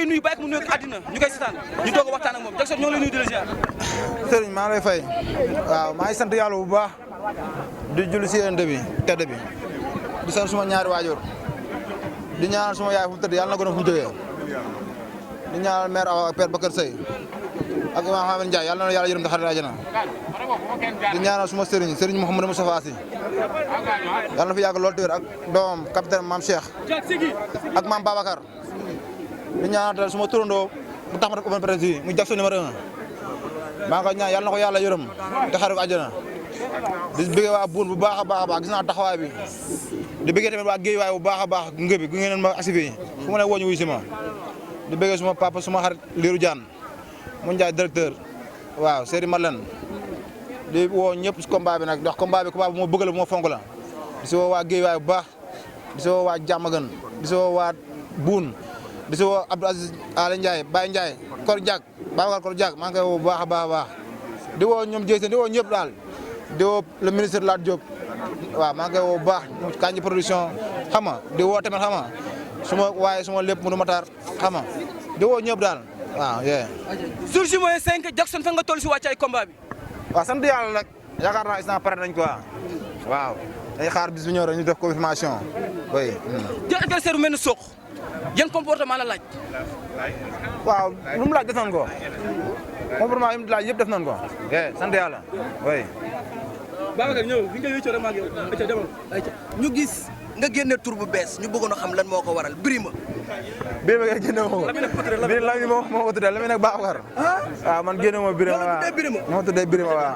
nuyu bàyyi ko mu nuyu ak àddina ñu koy seetaan ñu doog a waxtaan ak moom Jackson ñoo ngi lay nuyu di la ziar. Serigne maa lay fay waaw maa ngi sant yàlla bu baax di julli si yéen bi tedd bi di sant suma ñaari waajur di ñaanal suma yaay fu mu tëdd yàlla na gën a fu mu jógee di ñaanal mère Awa ak père Bakar Seye ak Imam Hamad Ndiaye yàlla na yàlla yërëm te xarit àjjana di ñaanal suma Serigne Mouhamadou Moustapha Sy yàlla na fi yàgg lool téwér ak doomam capitaine Mame Cheikh ak Mame Babacar di ñaanal suma turandoo mu tax ma def open presse yi mu Jackson numéro 1 maa ngi koy ñaan yàlla na ko yàlla yërëm te xarit ko àjjana di bëggee waa buun bu baax a baax gis naa taxawaay bi di bëggee tamit waa géej waay bu baax a baax gunge bi gunge neen ma asibi fu ma ne woo ñu wuy si ma di bëggee suma papa suma xarit Lirou Diane mu Ndiaye directeur waaw Serigne Marlène di woo ñëpp si combat bi nag ndax combat bi moo bëgg la moo fonk la di si woo waa géej waay bu baax di si woo waa Diamaguène di si woo waa buun di si woo Abdou Aziz Ala Ndiaye Baye Ndiaye Kor Diak Babacar Kor Diak maa ngi koy woo bu baax a baax di woo ñoom Dieng di woo ñëpp daal di woo le ministre Lat Diop waaw maa ngi koy woo bu baax Kandji production xam nga di woo tamit xam nga suma lépp mënu matar xam nga di woo ñëpp daal waaw yee. jour ji mooy 5 Jackson fa nga toll si wàccaay combat bi. waaw sant yàlla nag yaakaar naa instant pare nañ quoi waaw dañuy xaar bis bu ñëw rek ñu def confirmation oui. jël adversaire bu mel ni Sokh yan comportement la laaj. waaw lu mu laaj def nañ ko comportement yi mu laaj yëpp def nañ ko sant yàlla oui. Babacar ñëw bi nga wéccoo rek maa ngi yow ñu gis nga génne tur bu bees ñu bëggoon a xam lan moo ko waral Birima. Birima nga génne ma ko. Birima la moo ko tuddee la muy nekk Babacar. waaw man génne ma Birima waaw moo tuddee Birima waaw.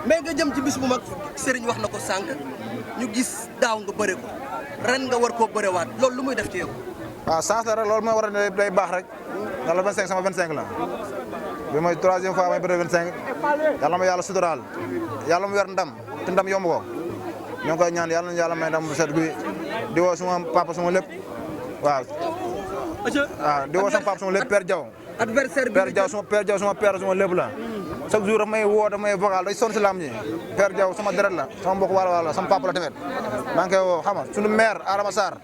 mais nga jëm ci bis bu mag Serigne wax na ko sànq ñu gis daaw nga bëre ko ren nga war koo bërewaat loolu lu muy def ci yow. waaw chance la rek loolu mooy war a day baax rek ndax la 25 sama 25 la bi mooy 3e fois may bëre 25 yàlla ma yàlla suturaal yàlla mu wer ndam te ndam yomb ko ñoo ngi koy ñaan yàlla na yàlla may ndam bu set bi di woo suma papa suma lépp waaw. di woo sama papa suma lépp Père Diaw. adversaire bi Père Diaw suma père suma lépp la chaque jour daf may woo daf may vocal day sonn si lam ñi Père Diaw sama deret la sama mbokk wala sama papa la tamit maa ngi koy woo xam nga suñu maire Adama Sarr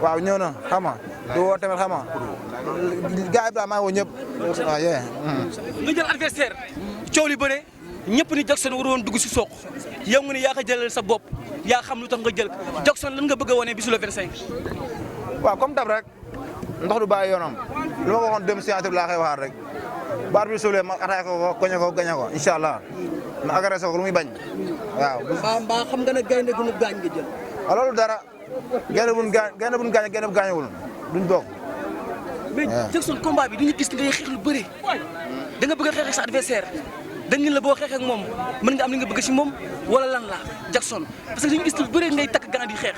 waaw ñëw na xam nga di woo tamit xam nga gars yi daal maa ngi woo ñëpp waaw yee. nga jël adversaire coow li bëre ñëpp ni Jackson waroon dugg si Sokh yow nga ni yaa ko jëlal sa bopp yaa xam lu tax nga jël Jackson lan nga bëgg a wane bisu le 25. waaw comme dab rek ndox du bàyyi yoonam lu ma ko waxoon dem scientifique laa koy waxaat rek baar bi suulee ma attaqué ko koñe ko gañe ko incha allah ma agressé ko lu muy bañ waaw. mbaa xam nga ne gaynde gu ñu gaañ nga jël. waaw loolu dara gaynde bu ñu gaañ gaynde bu gaañewul duñ bokk. mais Jackson combat bi dañu gis ngay xeex lu bëri da nga bëgg a xeex ak sa adversaire dañ ne la boo xeexee ak moom mën nga am li nga bëgg si moom wala lan la Jackson parce que dañu gis lu bëri ngay takk gant di xeex.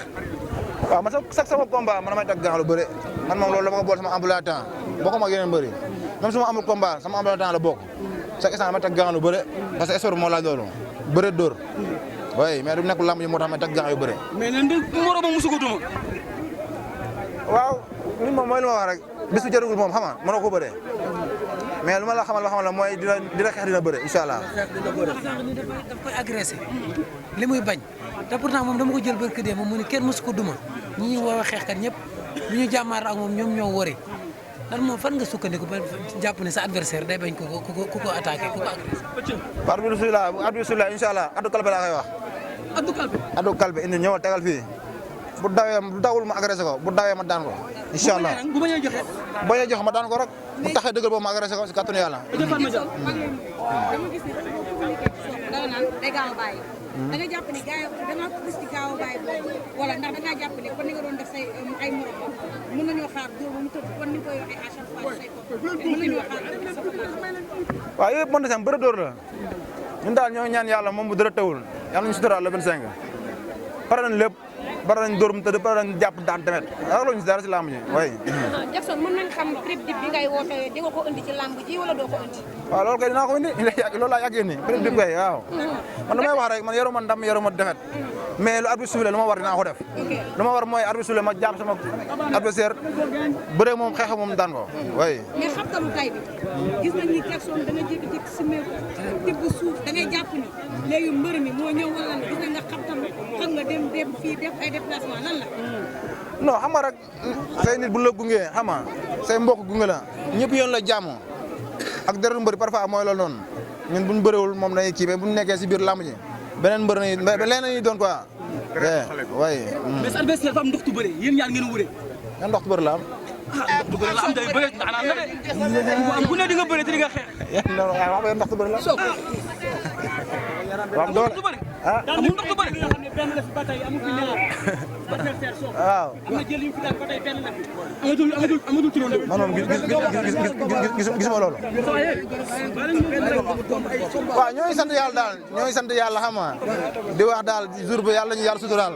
waaw man sax sama combat man damay takk gant lu bëri man moom loolu dama ko boole sama emploi temps bokkuma ak yeneen bëri même su ma amul combat sama emploi temps la bokk chaque instant damay takk gant lu bëri parce que sport moo laaj loolu bëri dóor oui mais du nekk lamb yi moo tax may takk gant yu bëri. mais nan de moroomam mosu ko duma. waaw li moom mooy li ma wax rek bis bu jarugul moom xam nga mënoo ko bëree mais lu ma la xamal la mooy dina xeex dina bëre incha allah. daf koy agressé li muy bañ te pourtant moom dama ko jël barke dee moom mu ne kenn mosu ko duma ñi ñuy woowee xeexkat ñëpp lu ñu jàmmaar ak moom ñoom ñoo wari lan moom fan nga sukkandiku ba jàpp ne sa adversaire day bañ ku ko attaqué ku ko agressé. arbitre bismillah incha allah addu kalbe laa koy wax. addu kalbe indi ñëwal tegal fii bu dawul ma agressé ko bu dawee ma daan ko incha allah bu bañee joxe. bañee joxe ma daan ko rek bu taxee dëggal boobu ma agressé ko si kàttanu yàlla. dama gis ne da nga naan day gaaw a bàyyi. da nga jàpp ni da nga ko gis ci gaaw a bàyyi boobu wala ndax da ngaa jàpp ne kon ni nga doon def say ay morom mën nañoo xaar dóor ba mu tëdd kon ni nga koy waxee à chaque fois say bopp mën nañoo xaar waaw yooyu yëpp mën na sam bëri dóor la ñun daal ñoo ñaan yàlla moom bu dara tawul yàlla ñu suturaal le 25 pare nañ lépp pare nañ dóor mu tëdd pare nañ jàpp daan tamit ragaloo ñu si dara si làmb ji oui. Jackson mën nañ xam prix dib bi ngay woote di nga ko indi ci làmb ji wala doo ko indi. waaw loolu kay dinaa ko indi loolu laa yàgg indi prix dib kay waaw man damay wax rek man yoruma ndam yoruma defet mais lu arbitre soufflé lu ma war dinaa ko def lu ma war mooy arbitre soufflé ma jàpp sama adversaire bëre moom xeex moom daan ko oui. mais xabtalu tay bi gis nañ ni Jackson da nga jékki-jékki si meeku tibb suuf da ngay jàpp ni léegi mbër mi moo ñëw wala gis nañ nga xabtalu xam nga dem fii def ay déplacement lan la. non xam nga rek say nit bu la gungee xam nga say mbokk gunge la ñëpp yoon la jàmm ak dara mbëri parfois mooy loolu noonu ñun bu ñu bëriwul moom dañuy kii mais bu ñu nekkee si biir làmb ji beneen mbër nañu leneen la ñuy doon quoi. waaye. mais sa adversaire dafa am ndoxtu bëre yéen ñaar ngeen wure. yan ndoxtu bëri la am. ndoxtu bëre la am day bëre ndaanaan la de. bu ne di nga bëre te di nga xeex. non wax nga ndoxtu bëri la. wax doole ah amul ndoxtu bëre. waaw. amatul turando. man moom gisuma loolu. waaw ñooy sant yàlla daal ñooy sant yàlla xam nga di wax daal jour bi yàlla ñu yàlla suturaal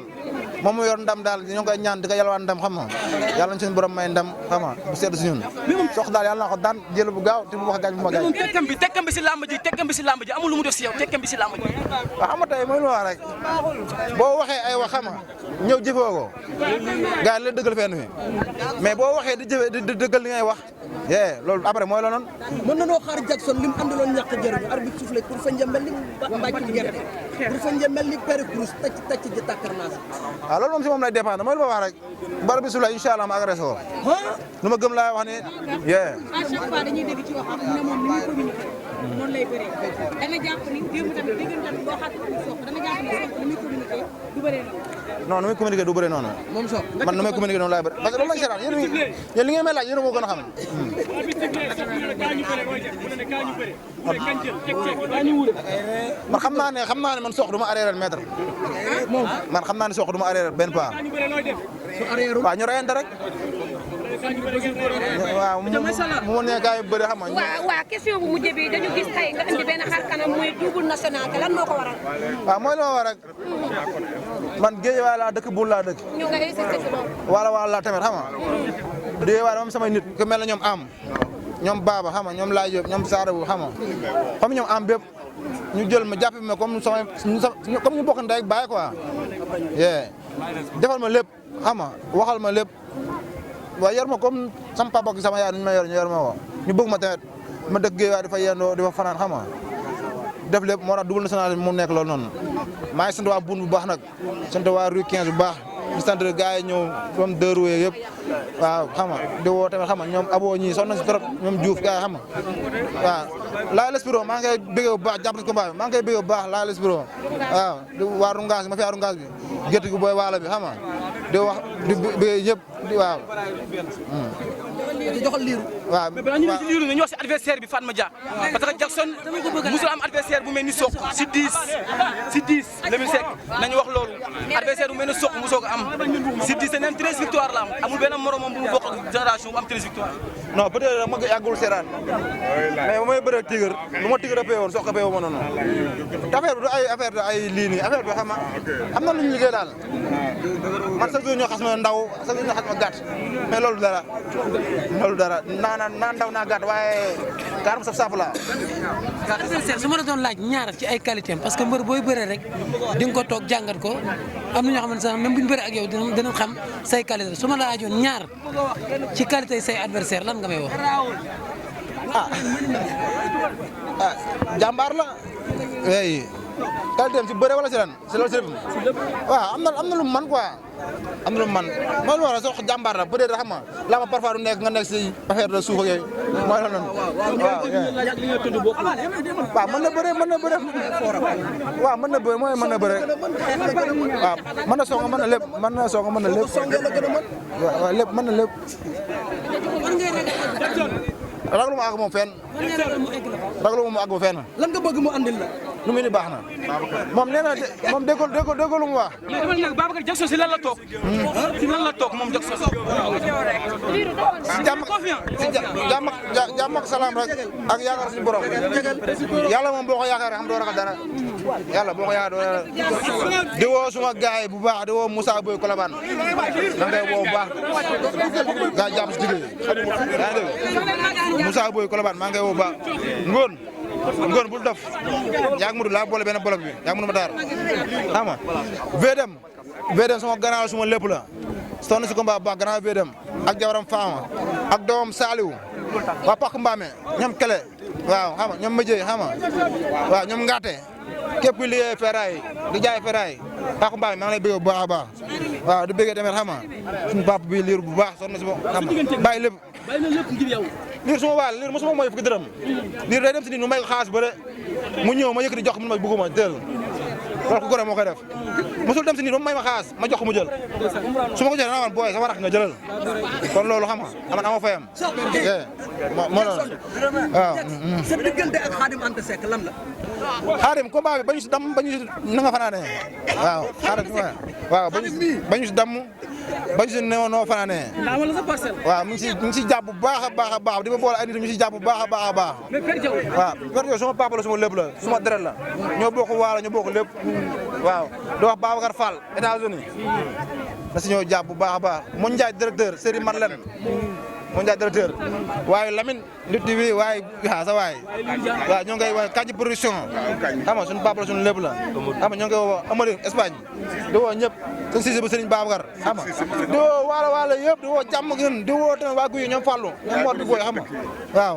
moom mu yor ndam daal ñoo ngi koy ñaan di ko yalwaan ndam xam nga yàlla ñu suñu borom may ndam xam nga bu sedd si ñun sox daal yàlla na ko daan jël bu gaaw te bu wax gaañ bu ma gaañ. tekkam bi si làmb ji amul lu mu def si yow tekkam bi si làmb ji. waaw xam nga tey mooy lu wax rek boo waxee ay wax xam nga ñëw jëfoo ko gars yi la dëggal fenn fi mais boo waxee di jëfee di dëggal li ngay wax loolu après mooy la noonu. mën nañoo xaar Jackson lim àndaloon ñàkk jëriñu arbitre soufflé pour fa njëmbel ni mbàccum gerte pour fa njëmbel ni pere cruz tacc ji tàkkar naa si. waaw loolu moom si moom lay dépendre mooy lu ma wax rek bar bi su la incha allah ma agressé ko lu ma gëm laa wax ni à chaque fois dañuy dégg ci waxam ne moom ni muy communiqué noonu lay bëree da nga jàpp ni démb tamit dégg tamit boo xaat Sokh da nga jàpp ni Sokh ni muy communiqué du bëree noonu. non nu muy communiqué du bëree noonu. moom Sokh man nu may communiqué noonu laay bëri parce que loolu lañ seetaan yéen li ngeen may laaj yéen a ko gën a xam. man xam naa ne man Sokh du ma arrière mètre. man xam naa ne Sokh du ma arrière benn pas. waaw ñu reyante rek. waaw mu ne gars yi bëri xam nga. waaw question bu mujj bi dañu gis tey nga indi benn xar kanam muy double nationalité lan moo ko waral. waaw mooy li ma wax rek man Guédiawaye laa dëkk Boune laa dëkk. ñu nga insisté si loolu. wala tamit xam nga. Guédiawaye moom samay nit ku mel ne ñoom am ñoom Baba xam nga ñoom Laye Diop ñoom Saarabu xam nga comme ñoom am bépp ñu jël ma jàpp ma comme comme ñu bokk ndey ak baay quoi. defal ma lépp xam nga waxal ma lépp. waaw yor ma comme sama papa ak sama yaay ñu ma yor ñu yor ma ko ñu bëgg ma tamit ma dëkk Guédiawaye dafa yendoo dafa fanaan xam nga def lépp moo tax double national mu nekk loolu noonu maa ngi sant waa Boune bu baax nag sant waa Rue 15 bu baax di sant gars yi ñëw comme deux roues yëpp waaw xam nga di woo tamit xam nga ñoom abo ñii sonn na si trop ñoom Diouf gars yi xam nga waaw Laye Lespiro maa ngi koy bëggee bu baax jàpp na si combat bi maa ngi koy bëggee bu baax Laye Lespiro waaw di waa Rungaas ma fi waa Rungaas bi gerte gi booy waala bi xam nga di wax di bëggee ñëpp di waaw. di joxal liiru. waaw mais balaa ñu ne si liiru ñu wax si adversaire bi Fatma Dia parce que Jackson musul am adversaire bu mel ni Sokh si 10 Lamine Seck nañu wax loolu adversaire bu mel ni Sokh musoo ko am si 10 dañu am 13 victoire la am amul benn moromam bu mu bokk ak génération bu am 13 victoire. non peut-être nag ma ngi yàggul seeraan mais bu may bëree Tigre lu ma Tigre pay woon Sokh pay wu ma noonu affaire bi du ay affaire de ay lii nii affaire bi xam nga am na lu ñu liggéey daal man chaque jour ñoo xas ma ndaw chaque jour ñoo xas ma gàtt mais loolu dara naa ndaw naa gàtt waaye kaaram saf la. su ma la doon laaj ñaar ci ay qualité parce que mbër booy bëree rek di nga ko toog jàngat ko am na ñoo xamante sax même bu ñu bëree ak yow dina xam say qualité su ma la laajoon ñaar ci qualité say adversaire lan nga may wax. Jàmbaar la. oui qualité am si bëre wala si lan si loolu si lépp waaw am na lu mu man quoi am na lu mu man mooy lu wax Sokh jàmbaar la peut-être xam nga la ma parfois du nekk nga nekk si affaire de suuf ak yooyu mooy loolu noonu waaw mën na bëre waaw mën na bëre mooy mën na bëre waaw mën na Sokh mën na lépp waaw lépp mën na lépp ragalu ma àgg moom fenn ragalu ma àgg fenn lan nga bëgg mu andil la. lu mu ni baax na moom nee na moom déggoo lu mu wax. mais dama ne nag Babacar Jackson si lan la toog. si lan la toog moom Jackson. si jàmm ak salaam rek ak yaakaar suñu borom yàlla moom boo ko yaakaaree xam doo ragal dara yàlla boo ko yaakaar doo ragal di woo suma gaay bu baax di woo Moussa Boy Colobane da ngay woo bu baax gaa jàpp si liggéey yaa ngi dégg Moussa Boy Colobane maa ngi koy woo bu baax ngoon bul dof yaa ngi mudu laa boole benn bolok bi yaa ngi mudu ma daar xam nga Vedem sama gannaaw suma lépp la sonn si combat bu baax gannaaw Vedem ak jabaram Fama ak doomam Saliou waa Pak Mbame ñoom Kele waaw xam nga ñoom Médié xam nga waaw ñoom Ngate képp kuy liggéey ferraille di jaay ferraille Pak Mbame maa ngi lay bëgg bu baax a baax waaw di bëggee tamit xam nga suñu papa bi liir bu baax sonn na si moom xam nga bàyyi lépp bàyyi na lépp ngir yow. liir suma waal liir mosuma mooy fukki dërëm liir day dem si nit mu may ko xaalis bëre mu ñëw ma yëkkati jox ko mu ma bëgguma teel loolu ko gore moo koy def mosul dem si nit ba mu may ma xaalis ma jox ko mu jël su ma ko jëlee naa man booy sama rax nga jëlal kon loolu xam nga aman ama fayam moo loolu waaw sa diggante ak Khadim Anta Seck lan la. Khadim combat bi bañu si damm bañu si na nga fanaanee waaw Khadim waaw bañu si damm bañu si noo fanaanee ndax wala sa parcelle. waaw mu ngi si jàpp bu baax a baax di ma boole ay nit mu ngi si jàpp bu baax a baax mais Père Diaw. waaw Père Diaw suma papa la suma lépp la suma deret la ñoo bokk waalo ñoo bokk lépp waaw di wax Babacar Fall États-Unis da si ñoo jàpp bu baax a baax Mon Ndiaye directeur Serigne Marlène Mon Ndiaye directeur waaye Lamine Lutte TV waaye sa waay waaw ñoo ngay wax Kanji production xam nga suñu papa la suñu lépp la xam nga ñoo ngay woo Amady Espagne di woo ñëpp suñu Cissé bu Serigne Babacar xam nga di woo waalo yëpp di woo jàmm gën di woo tamit waa Guy ñoom Fallou ñoom Mor di booy xam nga waaw